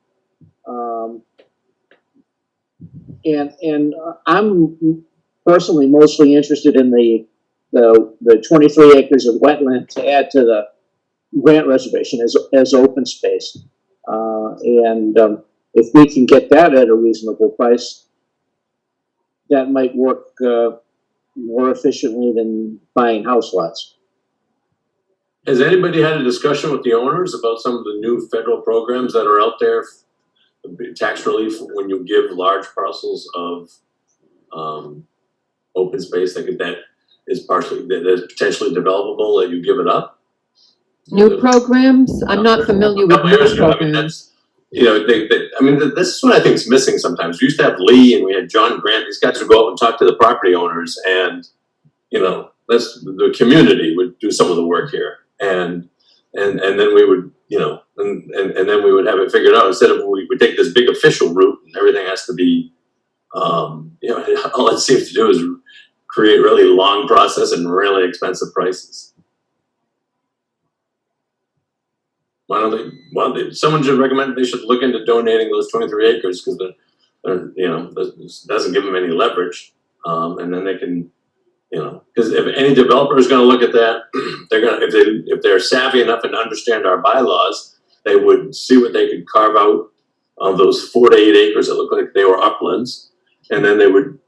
And I'm personally mostly interested in the 23 acres of wetland to add to the grant reservation as open space. If we can get that at a reasonable price, that might work more efficiently than buying house lots. Has anybody had a discussion with the owners about some of the new federal programs that are out there? Tax relief when you give large parcels of open space that is potentially developable, that you give it up? New programs? I'm not familiar with new programs. You know, this is what I think is missing sometimes. We used to have Lee and we had John Grant. These guys would go out and talk to the property owners, and you know, the community would do some of the work here, and then we would, you know, and then we would have it figured out, instead of we would take this big official route and everything has to be, you know, all it seems to do is create really long process and really expensive prices. Someone should recommend they should look into donating those 23 acres, because they're, you know, this doesn't give them any leverage, and then they can, you know, because if any developer is going to look at that, they're going to, if they're savvy enough and understand our bylaws, they would see what they could carve out of those 4 to 8 acres that look like they were uplands, and then they would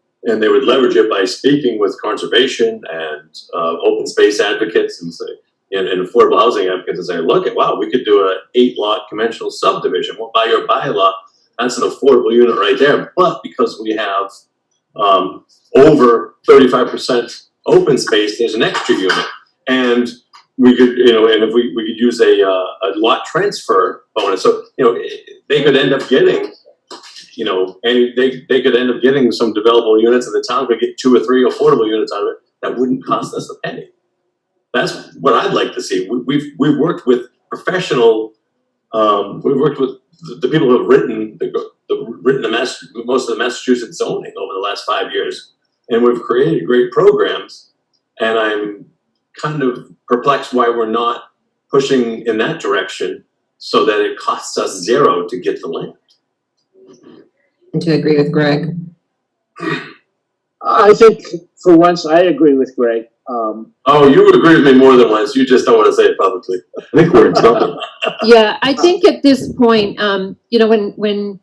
leverage it by speaking with conservation and open space advocates and say, and affordable housing advocates, and say, look, wow, we could do a 8-lot conventional subdivision. Well, by your bylaw, that's an affordable unit right there. But because we have over 35% open space, there's an extra unit, and we could, you know, and if we could use a lot transfer bonus, so you know, they could end up getting, you know, and they could end up getting some developable units, and the town could get 2 or 3 affordable units out of it that wouldn't cost us a penny. That's what I'd like to see. We've worked with professional, we've worked with the people who have written most of the Massachusetts zoning over the last 5 years, and we've created great programs. And I'm kind of perplexed why we're not pushing in that direction, so that it costs us $0 to get the land. And to agree with Greg. I think for once I agree with Greg. Oh, you would agree with me more than once. You just don't want to say it publicly. I think we're in trouble. Yeah, I think at this point, you know, when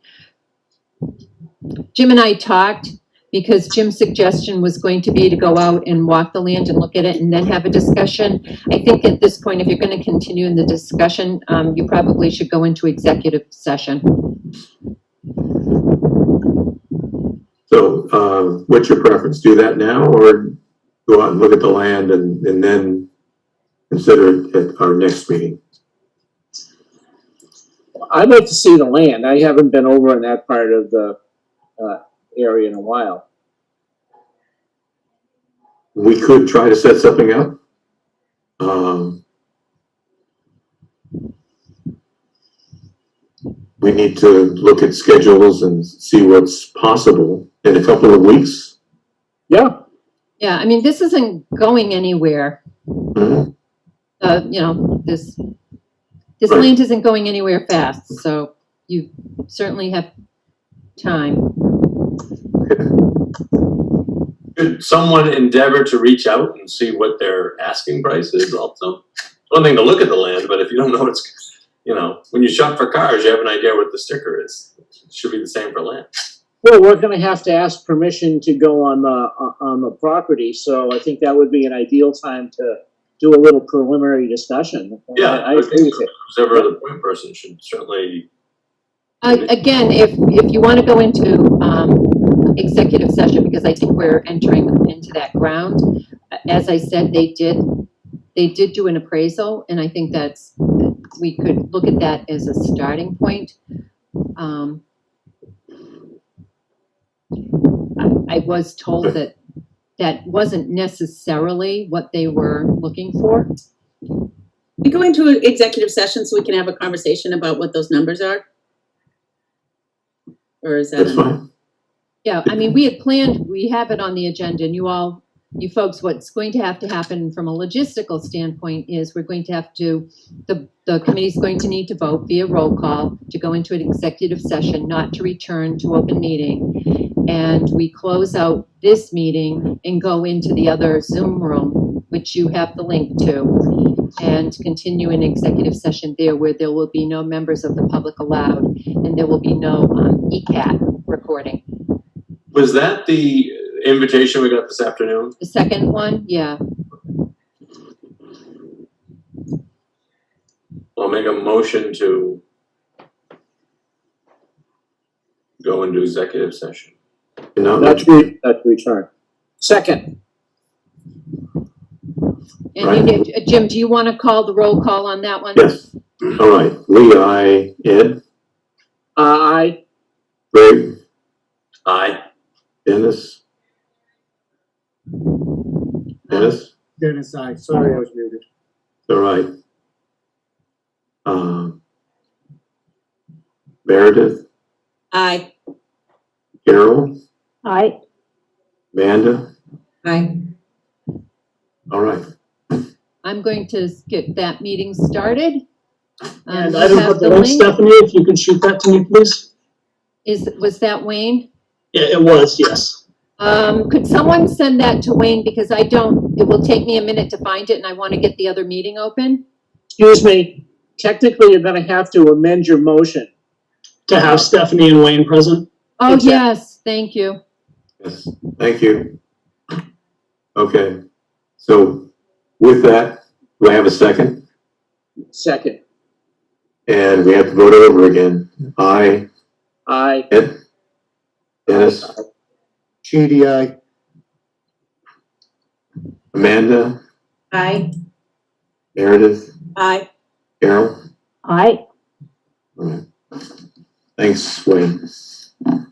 Jim and I talked, because Jim's suggestion was going to be to go out and walk the land and look at it and then have a discussion. I think at this point, if you're going to continue in the discussion, you probably should go into executive session. So what's your preference? Do that now, or go out and look at the land and then consider it at our next meeting? I'd like to see the land. I haven't been over in that part of the area in a while. We could try to set something up. We need to look at schedules and see what's possible in a couple of weeks. Yeah. Yeah, I mean, this isn't going anywhere. Mhm. You know, this Right. land isn't going anywhere fast, so you certainly have time. Should someone endeavor to reach out and see what their asking price is also? One thing to look at the land, but if you don't know what's, you know, when you shop for cars, you have an idea what the sticker is. It should be the same for land. Well, we're going to have to ask permission to go on the property, so I think that would be an ideal time to do a little preliminary discussion. Yeah, I agree with you. Whoever the point person should certainly. Again, if you want to go into executive session, because I think we're entering into that ground, as I said, they did they did do an appraisal, and I think we could look at that as a starting point. I was told that that wasn't necessarily what they were looking for. We go into an executive session so we can have a conversation about what those numbers are? Or is that? That's fine. Yeah, I mean, we had planned, we have it on the agenda, and you folks, what's going to happen from a logistical standpoint is we're going to have to, the committee's going to need to vote via roll call to go into an executive session, not to return to open meeting. And we close out this meeting and go into the other Zoom room, which you have the link to, and continue an executive session there where there will be no members of the public allowed, and there will be no ECAT recording. Was that the invitation we got this afternoon? The second one, yeah. I'll make a motion to go into executive session. That's return. Second. And Jim, do you want to call the roll call on that one? Yes. All right. Lee, aye. Ed? Aye. Greg? Aye. Dennis? Dennis? Dennis, aye. Sorry, I was muted. All right. Meredith? Aye. Carol? Aye. Amanda? Aye. All right. I'm going to get that meeting started. And you I don't have have the the link, link. Stephanie, if you can shoot that to me, please. Was that Wayne? Yeah, it was, yes. Could someone send that to Wayne, because it will take me a minute to find it and I want to get the other meeting open. Excuse me, technically you're gonna have to amend your motion. To have Stephanie and Wayne present. Oh, Exactly. yes, thank you. Yes. Thank you. Okay. So with that, do I have a second? Second. And we have to vote over again. Aye. Aye. Ed? Dennis? Chidi, aye. Amanda? Aye. Meredith? Aye. Carol? Aye. All right. Thanks, Wayne.